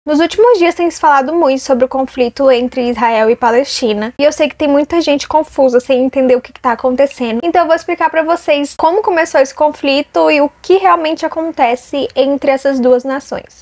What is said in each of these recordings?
Nos últimos dias tem se falado muito sobre o conflito entre Israel e Palestina, e eu sei que tem muita gente confusa sem entender o que está acontecendo. Então eu vou explicar para vocês como começou esse conflito e o que realmente acontece entre essas duas nações.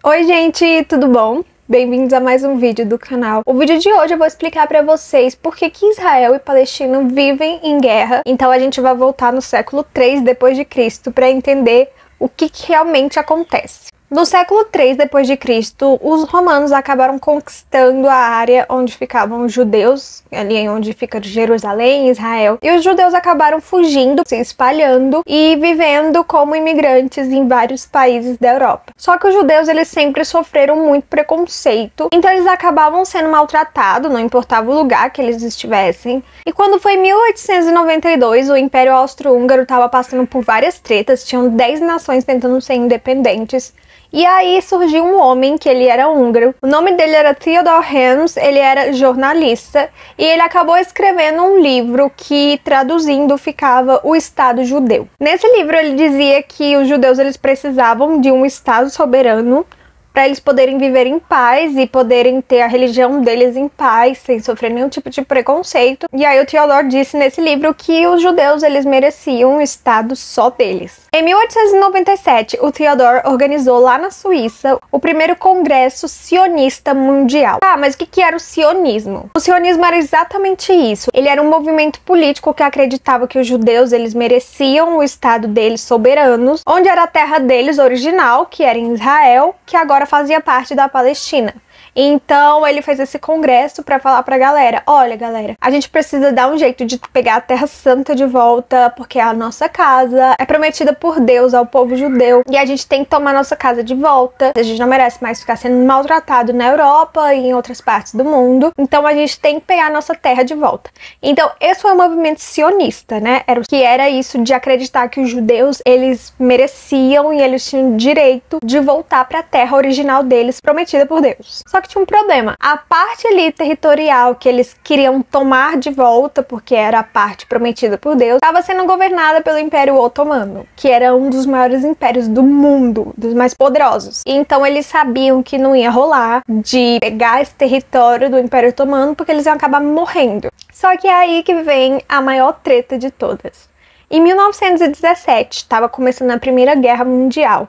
Oi gente, tudo bom? Bem-vindos a mais um vídeo do canal. O vídeo de hoje eu vou explicar pra vocês por que Israel e Palestina vivem em guerra. Então a gente vai voltar no século 3 depois de Cristo para entender o que realmente acontece. No século 3 depois de Cristo, os romanos acabaram conquistando a área onde ficavam os judeus, ali onde fica Jerusalém, Israel, e os judeus acabaram fugindo, se espalhando e vivendo como imigrantes em vários países da Europa. Só que os judeus, eles sempre sofreram muito preconceito, então eles acabavam sendo maltratados, não importava o lugar que eles estivessem. E quando foi 1892, o Império Austro-Húngaro estava passando por várias tretas, tinham 10 nações tentando ser independentes. E aí surgiu um homem que ele era húngaro, o nome dele era Theodor Herzl, ele era jornalista e ele acabou escrevendo um livro que, traduzindo, ficava O Estado Judeu. Nesse livro ele dizia que os judeus eles precisavam de um Estado soberano para eles poderem viver em paz e poderem ter a religião deles em paz, sem sofrer nenhum tipo de preconceito. E aí o Theodor disse nesse livro que os judeus eles mereciam um estado só deles. Em 1897, o Theodor organizou lá na Suíça o primeiro Congresso Sionista Mundial. Ah, mas o que era o sionismo? O sionismo era exatamente isso. Ele era um movimento político que acreditava que os judeus eles mereciam o estado deles soberanos, onde era a terra deles original, que era em Israel, que agora fazia parte da Palestina. Então ele fez esse congresso para falar pra galera, olha galera, a gente precisa dar um jeito de pegar a Terra Santa de volta, porque a nossa casa é prometida por Deus ao povo judeu, e a gente tem que tomar nossa casa de volta, a gente não merece mais ficar sendo maltratado na Europa e em outras partes do mundo, então a gente tem que pegar a nossa terra de volta. Então esse foi o movimento sionista, né, era isso de acreditar que os judeus, eles mereciam e eles tinham direito de voltar para a terra original deles, prometida por Deus. Só que tinha um problema, a parte ali territorial que eles queriam tomar de volta, porque era a parte prometida por Deus, estava sendo governada pelo Império Otomano, que era um dos maiores impérios do mundo, dos mais poderosos. E então eles sabiam que não ia rolar de pegar esse território do Império Otomano, porque eles iam acabar morrendo. Só que é aí que vem a maior treta de todas. Em 1917, estava começando a Primeira Guerra Mundial.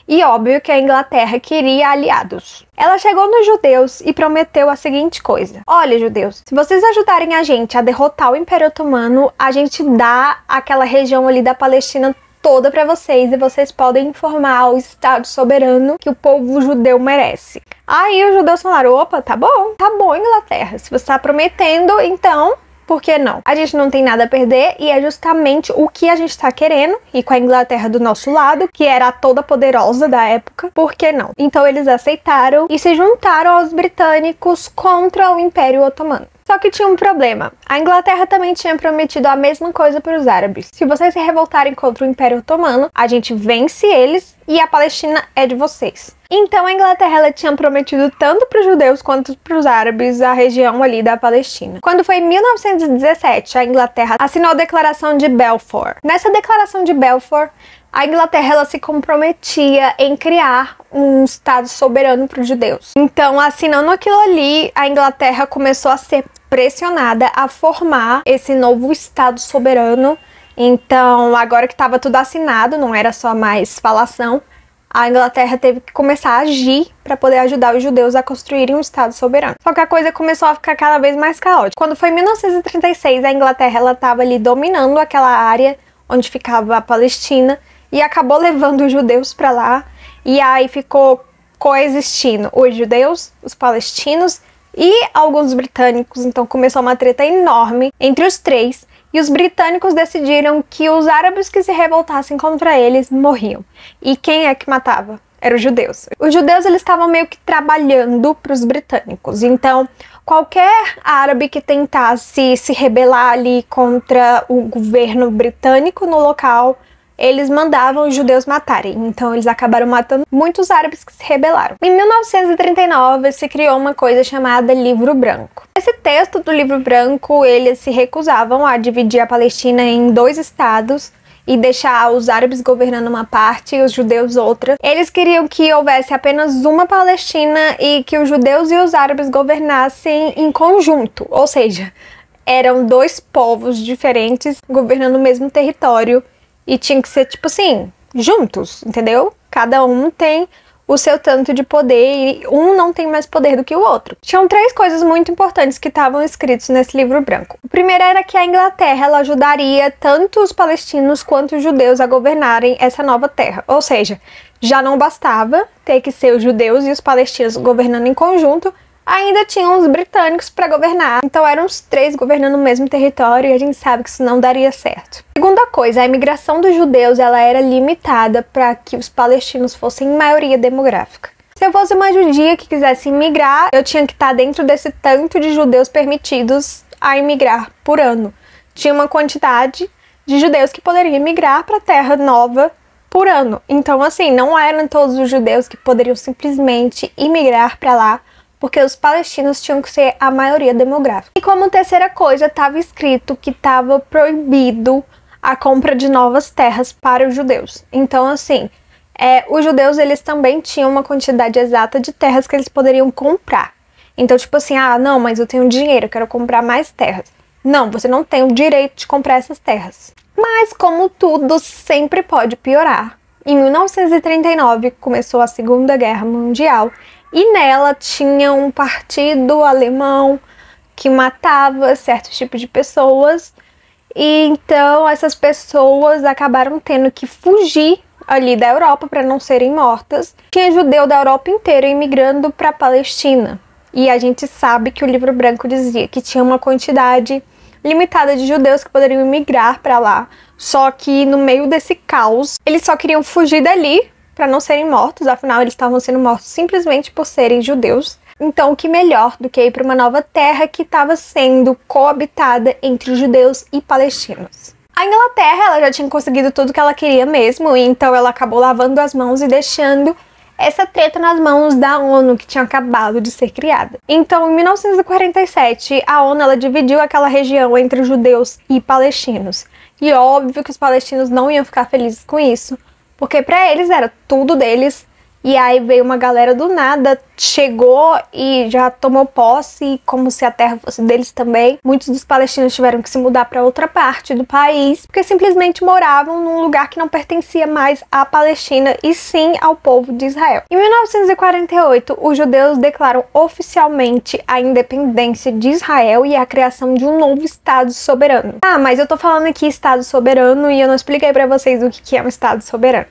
E óbvio que a Inglaterra queria aliados. Ela chegou nos judeus e prometeu a seguinte coisa. Olha, judeus, se vocês ajudarem a gente a derrotar o Império Otomano, a gente dá aquela região ali da Palestina toda para vocês e vocês podem formar o Estado soberano que o povo judeu merece. Aí os judeus falaram, opa, tá bom, Inglaterra, se você tá prometendo, então... por que não? A gente não tem nada a perder e é justamente o que a gente tá querendo, e com a Inglaterra do nosso lado, que era a toda poderosa da época, por que não? Então eles aceitaram e se juntaram aos britânicos contra o Império Otomano. Só que tinha um problema. A Inglaterra também tinha prometido a mesma coisa para os árabes. Se vocês se revoltarem contra o Império Otomano, a gente vence eles e a Palestina é de vocês. Então a Inglaterra ela tinha prometido tanto para os judeus quanto para os árabes a região ali da Palestina. Quando foi em 1917, a Inglaterra assinou a Declaração de Balfour. Nessa Declaração de Balfour, a Inglaterra ela se comprometia em criar um estado soberano para os judeus. Então, assinando aquilo ali, a Inglaterra começou a ser pressionada a formar esse novo estado soberano. Então, agora que estava tudo assinado, não era só mais falação, a Inglaterra teve que começar a agir para poder ajudar os judeus a construírem um estado soberano. Só que a coisa começou a ficar cada vez mais caótica. Quando foi em 1936, a Inglaterra estava ali dominando aquela área onde ficava a Palestina e acabou levando os judeus para lá. E aí ficou coexistindo os judeus, os palestinos e alguns britânicos. Então começou uma treta enorme entre os três. E os britânicos decidiram que os árabes que se revoltassem contra eles morriam. E quem é que matava? Eram os judeus. Os judeus eles estavam meio que trabalhando para os britânicos. Então, qualquer árabe que tentasse se rebelar ali contra o governo britânico no local, eles mandavam os judeus matarem. Então eles acabaram matando muitos árabes que se rebelaram. Em 1939 se criou uma coisa chamada Livro Branco. Esse texto do Livro Branco, eles se recusavam a dividir a Palestina em 2 estados e deixar os árabes governando uma parte e os judeus outra. Eles queriam que houvesse apenas uma Palestina e que os judeus e os árabes governassem em conjunto, ou seja, eram dois povos diferentes governando o mesmo território e tinha que ser tipo assim, juntos, entendeu? Cada um tem o seu tanto de poder e um não tem mais poder do que o outro. Tinham 3 coisas muito importantes que estavam escritos nesse livro branco. O primeiro era que a Inglaterra ela ajudaria tanto os palestinos quanto os judeus a governarem essa nova terra. Ou seja, já não bastava ter que ser os judeus e os palestinos governando em conjunto, ainda tinham os britânicos para governar. Então eram os 3 governando o mesmo território e a gente sabe que isso não daria certo. Segunda coisa, a imigração dos judeus ela era limitada para que os palestinos fossem maioria demográfica. Se eu fosse uma judia que quisesse imigrar, eu tinha que estar dentro desse tanto de judeus permitidos a imigrar por ano. Tinha uma quantidade de judeus que poderiam imigrar para a terra nova por ano. Então, assim, não eram todos os judeus que poderiam simplesmente imigrar para lá, porque os palestinos tinham que ser a maioria demográfica. E como terceira coisa, estava escrito que estava proibido a compra de novas terras para os judeus. Então, assim, os judeus, eles também tinham uma quantidade exata de terras que eles poderiam comprar. Então, tipo assim, ah, não, mas eu tenho dinheiro, eu quero comprar mais terras. Não, você não tem o direito de comprar essas terras. Mas, como tudo, sempre pode piorar. Em 1939, começou a Segunda Guerra Mundial, e nela tinha um partido alemão que matava certos tipos de pessoas. E então essas pessoas acabaram tendo que fugir ali da Europa para não serem mortas. Tinha judeu da Europa inteira imigrando para a Palestina. E a gente sabe que o livro branco dizia que tinha uma quantidade limitada de judeus que poderiam imigrar para lá. Só que no meio desse caos, eles só queriam fugir dali para não serem mortos, afinal eles estavam sendo mortos simplesmente por serem judeus. Então, o que melhor do que ir para uma nova terra que estava sendo coabitada entre judeus e palestinos. A Inglaterra ela já tinha conseguido tudo que ela queria mesmo, e então ela acabou lavando as mãos e deixando essa treta nas mãos da ONU, que tinha acabado de ser criada. Então, em 1947, a ONU ela dividiu aquela região entre judeus e palestinos. E óbvio que os palestinos não iam ficar felizes com isso, porque para eles era tudo deles, e aí veio uma galera do nada, chegou e já tomou posse, como se a terra fosse deles também. Muitos dos palestinos tiveram que se mudar para outra parte do país, porque simplesmente moravam num lugar que não pertencia mais à Palestina, e sim ao povo de Israel. Em 1948, os judeus declaram oficialmente a independência de Israel e a criação de um novo Estado soberano. Ah, mas eu tô falando aqui Estado soberano e eu não expliquei para vocês o que é um Estado soberano.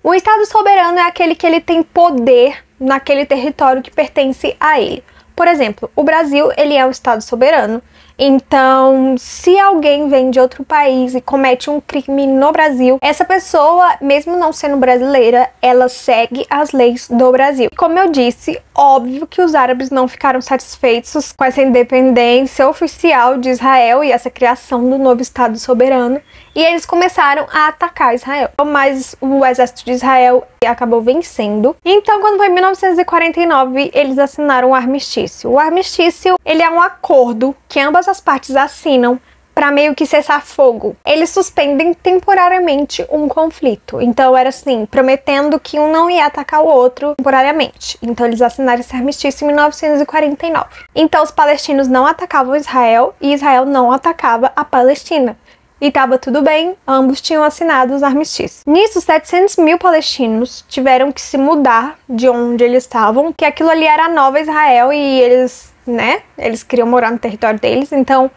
Um Estado soberano é aquele que ele tem poder naquele território que pertence a ele. Por exemplo, o Brasil, ele é um Estado soberano. Então, se alguém vem de outro país e comete um crime no Brasil, essa pessoa, mesmo não sendo brasileira, ela segue as leis do Brasil. Como eu disse, óbvio que os árabes não ficaram satisfeitos com essa independência oficial de Israel e essa criação do novo Estado soberano, e eles começaram a atacar Israel. Mas o exército de Israel acabou vencendo. Então, quando foi em 1949, eles assinaram o armistício. O armistício, ele é um acordo que ambas as partes assinam para meio que cessar fogo. Eles suspendem temporariamente um conflito. Então era assim, prometendo que um não ia atacar o outro temporariamente. Então eles assinaram esse armistício em 1949. Então os palestinos não atacavam Israel e Israel não atacava a Palestina. E tava tudo bem, ambos tinham assinado os armistícios. Nisso, 700 mil palestinos tiveram que se mudar de onde eles estavam, que aquilo ali era a nova Israel e eles queriam morar no território deles, então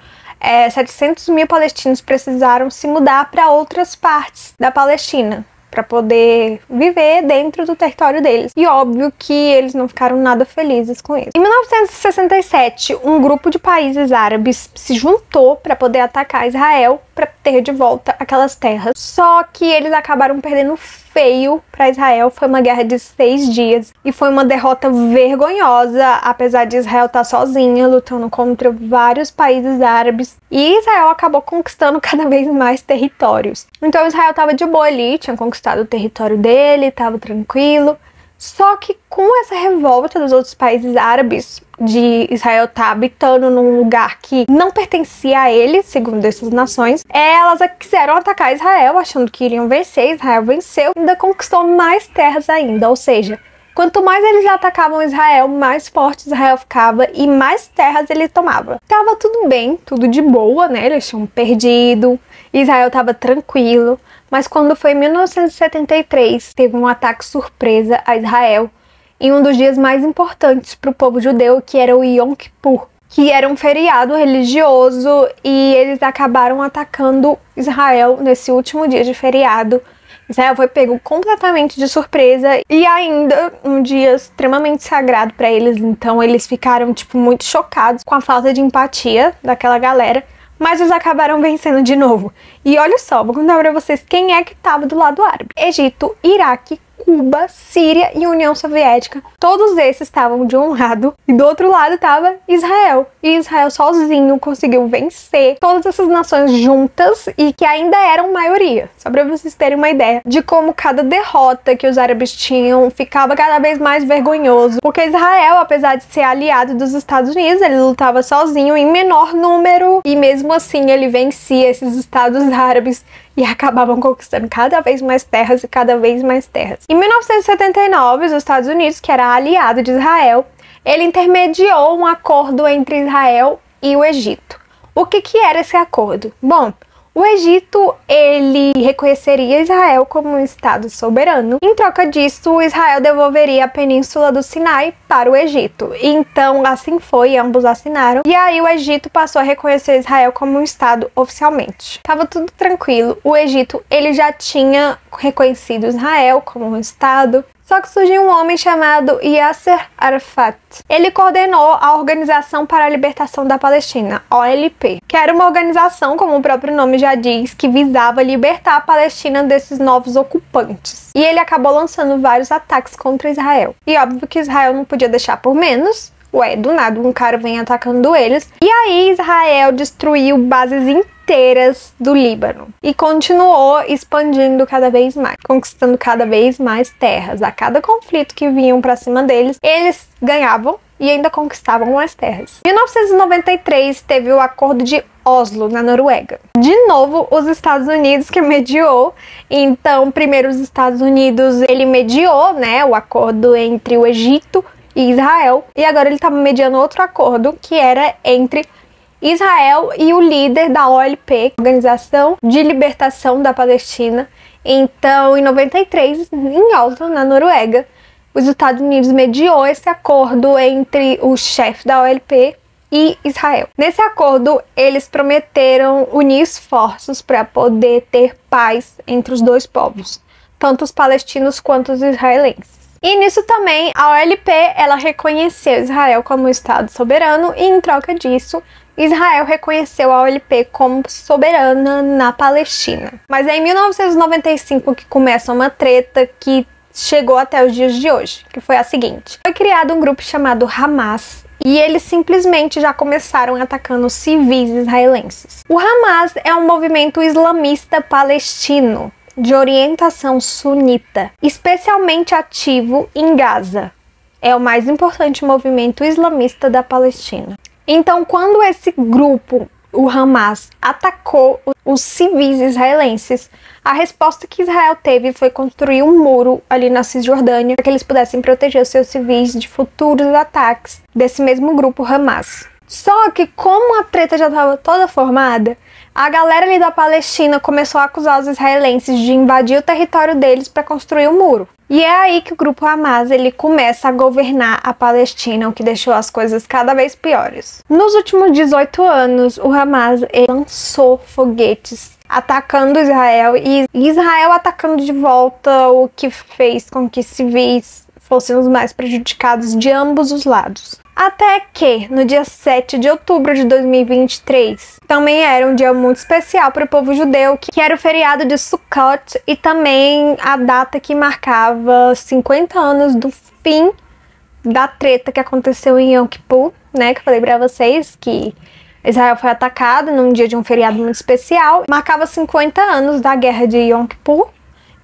700 mil palestinos precisaram se mudar para outras partes da Palestina para poder viver dentro do território deles. E óbvio que eles não ficaram nada felizes com isso. Em 1967, um grupo de países árabes se juntou para poder atacar Israel para ter de volta aquelas terras. Só que eles acabaram perdendo feio para Israel. Foi uma guerra de 6 dias e foi uma derrota vergonhosa, apesar de Israel estar sozinha lutando contra vários países árabes, e Israel acabou conquistando cada vez mais territórios. Então Israel estava de boa ali, tinha conquistado o território dele, estava tranquilo. Só que com essa revolta dos outros países árabes, de Israel estar habitando num lugar que não pertencia a ele, segundo essas nações, elas quiseram atacar Israel, achando que iriam vencer. Israel venceu e ainda conquistou mais terras ainda, ou seja, quanto mais eles atacavam Israel, mais forte Israel ficava e mais terras ele tomava. Tava tudo bem, tudo de boa, né? Eles tinham perdido, Israel tava tranquilo. Mas quando foi em 1973, teve um ataque surpresa a Israel em um dos dias mais importantes para o povo judeu, que era o Yom Kippur, que era um feriado religioso, e eles acabaram atacando Israel nesse último dia de feriado. Israel foi pego completamente de surpresa e ainda um dia extremamente sagrado para eles, então eles ficaram muito chocados com a falta de empatia daquela galera. Mas eles acabaram vencendo de novo. E olha só, vou contar pra vocês quem é que estava do lado árabe. Egito, Iraque, Cuba, Síria e União Soviética. Todos esses estavam de um lado e do outro lado estava Israel. E Israel sozinho conseguiu vencer todas essas nações juntas e que ainda eram maioria. Só para vocês terem uma ideia de como cada derrota que os árabes tinham ficava cada vez mais vergonhoso. Porque Israel, apesar de ser aliado dos Estados Unidos, ele lutava sozinho em menor número e mesmo assim ele vencia esses estados árabes e acabavam conquistando cada vez mais terras e cada vez mais terras. Em 1979, os Estados Unidos, que era aliado de Israel, ele intermediou um acordo entre Israel e o Egito. O que era esse acordo? Bom, o Egito, ele reconheceria Israel como um estado soberano. Em troca disso, Israel devolveria a península do Sinai para o Egito. Então, assim foi, ambos assinaram. E aí o Egito passou a reconhecer Israel como um estado oficialmente. Tava tudo tranquilo. O Egito, ele já tinha reconhecido Israel como um estado. Só que surgiu um homem chamado Yasser Arafat. Ele coordenou a Organização para a Libertação da Palestina, OLP, que era uma organização, como o próprio nome já diz, que visava libertar a Palestina desses novos ocupantes. E ele acabou lançando vários ataques contra Israel. E óbvio que Israel não podia deixar por menos. Ué, do nada um cara vem atacando eles. E aí Israel destruiu bases inteiras do Líbano e continuou expandindo cada vez mais, conquistando cada vez mais terras. A cada conflito que vinham pra cima deles, eles ganhavam e ainda conquistavam mais terras. Em 1993 teve o Acordo de Oslo, na Noruega. De novo, os Estados Unidos que mediou. Então, primeiro os Estados Unidos, ele mediou, né, o acordo entre o Egito e Israel, e agora ele estava mediando outro acordo que era entre Israel e o líder da OLP, Organização de Libertação da Palestina. Então, em 93, em Oslo, na Noruega, os Estados Unidos mediou esse acordo entre o chefe da OLP e Israel. Nesse acordo, eles prometeram unir esforços para poder ter paz entre os dois povos, tanto os palestinos quanto os israelenses. E nisso também, a OLP, ela reconheceu Israel como Estado soberano e, em troca disso, Israel reconheceu a OLP como soberana na Palestina. Mas é em 1995 que começa uma treta que chegou até os dias de hoje, que foi a seguinte. Foi criado um grupo chamado Hamas e eles simplesmente já começaram atacando civis israelenses. O Hamas é um movimento islamista palestino de orientação sunita, especialmente ativo em Gaza. É o mais importante movimento islamista da Palestina. Então, quando esse grupo, o Hamas, atacou os civis israelenses, a resposta que Israel teve foi construir um muro ali na Cisjordânia para que eles pudessem proteger os seus civis de futuros ataques desse mesmo grupo Hamas. Só que como a treta já estava toda formada, a galera ali da Palestina começou a acusar os israelenses de invadir o território deles para construir um muro. E é aí que o grupo Hamas ele começa a governar a Palestina, o que deixou as coisas cada vez piores. Nos últimos 18 anos, o Hamas lançou foguetes atacando Israel e Israel atacando de volta, o que fez com que civis fossem os mais prejudicados de ambos os lados. Até que, no dia 7 de outubro de 2023, também era um dia muito especial para o povo judeu, que era o feriado de Sukkot e também a data que marcava 50 anos do fim da treta que aconteceu em Yom Kippur, né? Que eu falei para vocês que Israel foi atacado num dia de um feriado muito especial. Marcava 50 anos da guerra de Yom Kippur.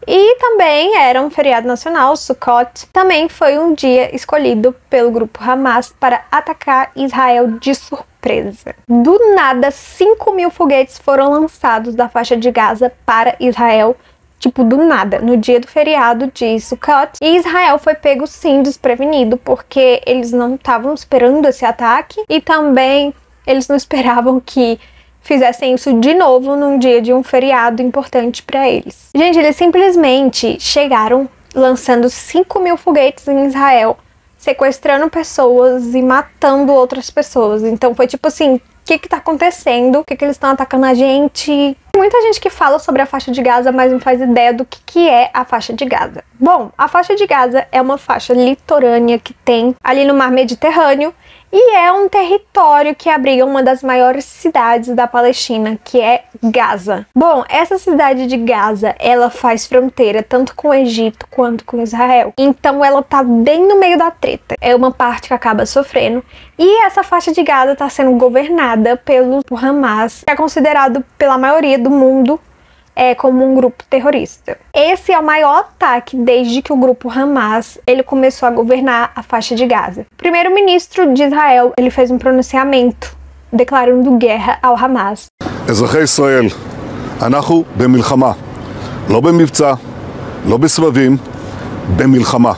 E também era um feriado nacional, Sukkot. Também foi um dia escolhido pelo grupo Hamas para atacar Israel de surpresa. Do nada, 5.000 foguetes foram lançados da faixa de Gaza para Israel, tipo, do nada, no dia do feriado de Sukkot. E Israel foi pego, sim, desprevenido, porque eles não estavam esperando esse ataque e também eles não esperavam que fizessem isso de novo num dia de um feriado importante para eles. Gente, eles simplesmente chegaram lançando 5.000 foguetes em Israel, sequestrando pessoas e matando outras pessoas. Então foi tipo assim, o que tá acontecendo? Por que eles estão atacando a gente? Tem muita gente que fala sobre a faixa de Gaza, mas não faz ideia do que é a faixa de Gaza. Bom, a faixa de Gaza é uma faixa litorânea que tem ali no mar Mediterrâneo e é um território que abriga uma das maiores cidades da Palestina, que é Gaza. Bom, essa cidade de Gaza, ela faz fronteira tanto com o Egito quanto com Israel. Então ela tá bem no meio da treta. É uma parte que acaba sofrendo. E essa faixa de Gaza tá sendo governada pelo Hamas, que é considerado pela maioria do mundo como um grupo terrorista. Esse é o maior ataque desde que o grupo Hamas ele começou a governar a faixa de Gaza. O primeiro-ministro de Israel ele fez um pronunciamento declarando guerra ao Hamas. אזרחי ישראל, אנחנו במלחמה, לא במבצע, לא בסבבים, במלחמה.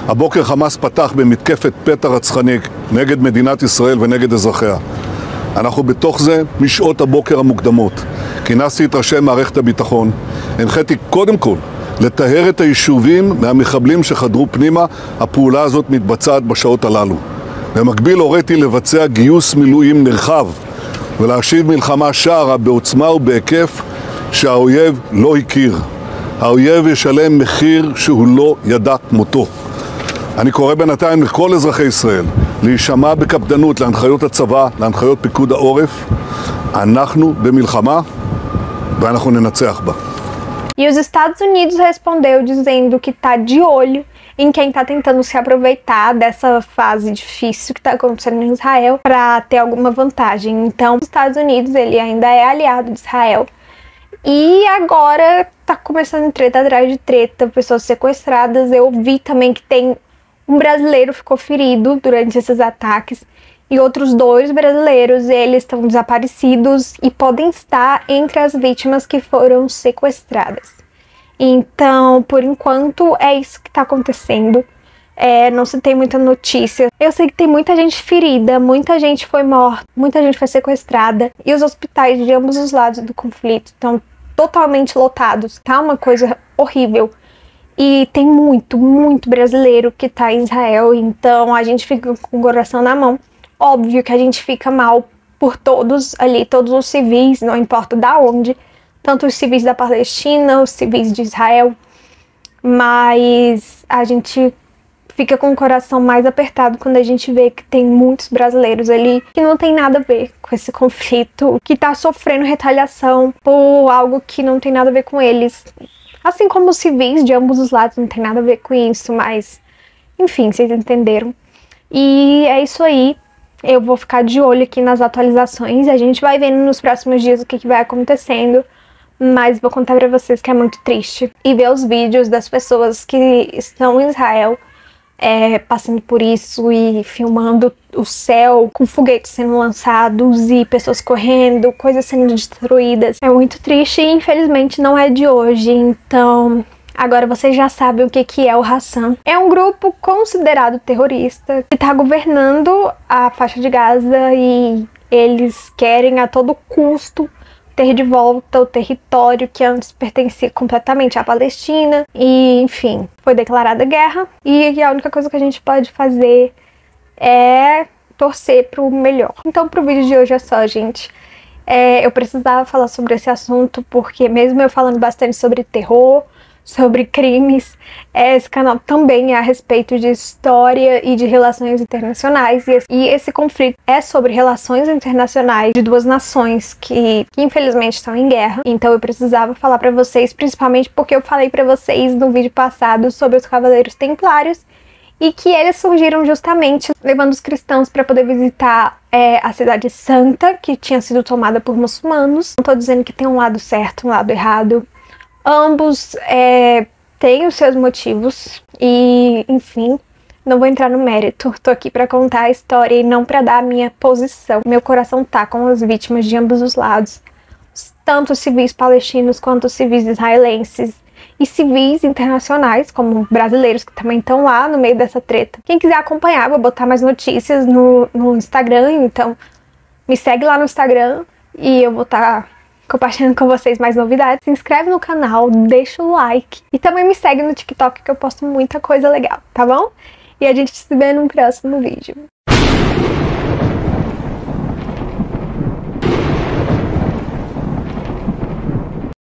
הבוקר חמאס פתח במתקפת פתע רצחני נגד מדינת ישראל ונגד אזרחיה. אנחנו בתוך זה משעות הבוקר המוקדמות. כינסתי את ראשי מערכת הביטחון, הנחיתי קודם כל לטהר את היישובים מהמחבלים שחדרו פנימה. הפעולה הזאת מתבצעת בשעות הללו. במקביל הוריתי לבצע גיוס מילואים נרחב ולהשיב מלחמה שערה בעוצמה ובהיקף שהאויב לא הכיר. האויב ישלם מחיר שהוא לא ידע כמותו. אני קורא בינתיים לכל אזרחי ישראל להישמע בקפדנות להנחיות הצבא, להנחיות פיקוד העורף. אנחנו במלחמה ואנחנו ננצח בה. E os Estados Unidos respondeu dizendo que tá de olho em quem tá tentando se aproveitar dessa fase difícil que tá acontecendo em Israel para ter alguma vantagem. Então, os Estados Unidos, ele ainda é aliado de Israel. E agora tá começando treta atrás de treta, pessoas sequestradas. Eu vi também que tem um brasileiro ficou ferido durante esses ataques e outros 2 brasileiros, eles estão desaparecidos e podem estar entre as vítimas que foram sequestradas. Então, por enquanto, é isso que está acontecendo. Não se tem muita notícia. Eu sei que tem muita gente ferida, muita gente foi morta, muita gente foi sequestrada e os hospitais de ambos os lados do conflito estão totalmente lotados. Tá uma coisa horrível. E tem muito brasileiro que tá em Israel, então a gente fica com o coração na mão. Óbvio que a gente fica mal por todos ali, todos os civis, não importa da onde, tanto os civis da Palestina, os civis de Israel, mas a gente fica com o coração mais apertado quando a gente vê que tem muitos brasileiros ali que não tem nada a ver com esse conflito, que tá sofrendo retaliação por algo que não tem nada a ver com eles. Assim como os civis de ambos os lados não tem nada a ver com isso, mas enfim, vocês entenderam. E é isso aí. Eu vou ficar de olho aqui nas atualizações. A gente vai vendo nos próximos dias o que vai acontecendo. Mas vou contar pra vocês que é muito triste. E ver os vídeos das pessoas que estão em Israel passando por isso e filmando o céu com foguetes sendo lançados e pessoas correndo, coisas sendo destruídas. É muito triste e infelizmente não é de hoje. Então agora vocês já sabem o que é o Hassam. É um grupo considerado terrorista que está governando a faixa de Gaza e eles querem a todo custo ter de volta o território que antes pertencia completamente à Palestina. E, enfim, foi declarada guerra. E a única coisa que a gente pode fazer é torcer pro melhor. Então, pro vídeo de hoje é só, gente. Eu precisava falar sobre esse assunto porque mesmo eu falando bastante sobre terror, sobre crimes, esse canal também é a respeito de história e de relações internacionais, e esse conflito é sobre relações internacionais de 2 nações que infelizmente estão em guerra. Então eu precisava falar pra vocês, principalmente porque eu falei pra vocês no vídeo passado sobre os Cavaleiros Templários e que eles surgiram justamente levando os cristãos para poder visitar a Cidade Santa, que tinha sido tomada por muçulmanos. Não tô dizendo que tem um lado certo, um lado errado. Ambos têm os seus motivos e, enfim, não vou entrar no mérito. Tô aqui pra contar a história e não pra dar a minha posição. Meu coração tá com as vítimas de ambos os lados. Tanto os civis palestinos quanto os civis israelenses. E civis internacionais, como brasileiros que também estão lá no meio dessa treta. Quem quiser acompanhar, vou botar mais notícias no Instagram, então me segue lá no Instagram e eu vou estar compartilhando com vocês mais novidades. Se inscreve no canal, deixa o like e também me segue no TikTok que eu posto muita coisa legal, tá bom? E a gente se vê num próximo vídeo.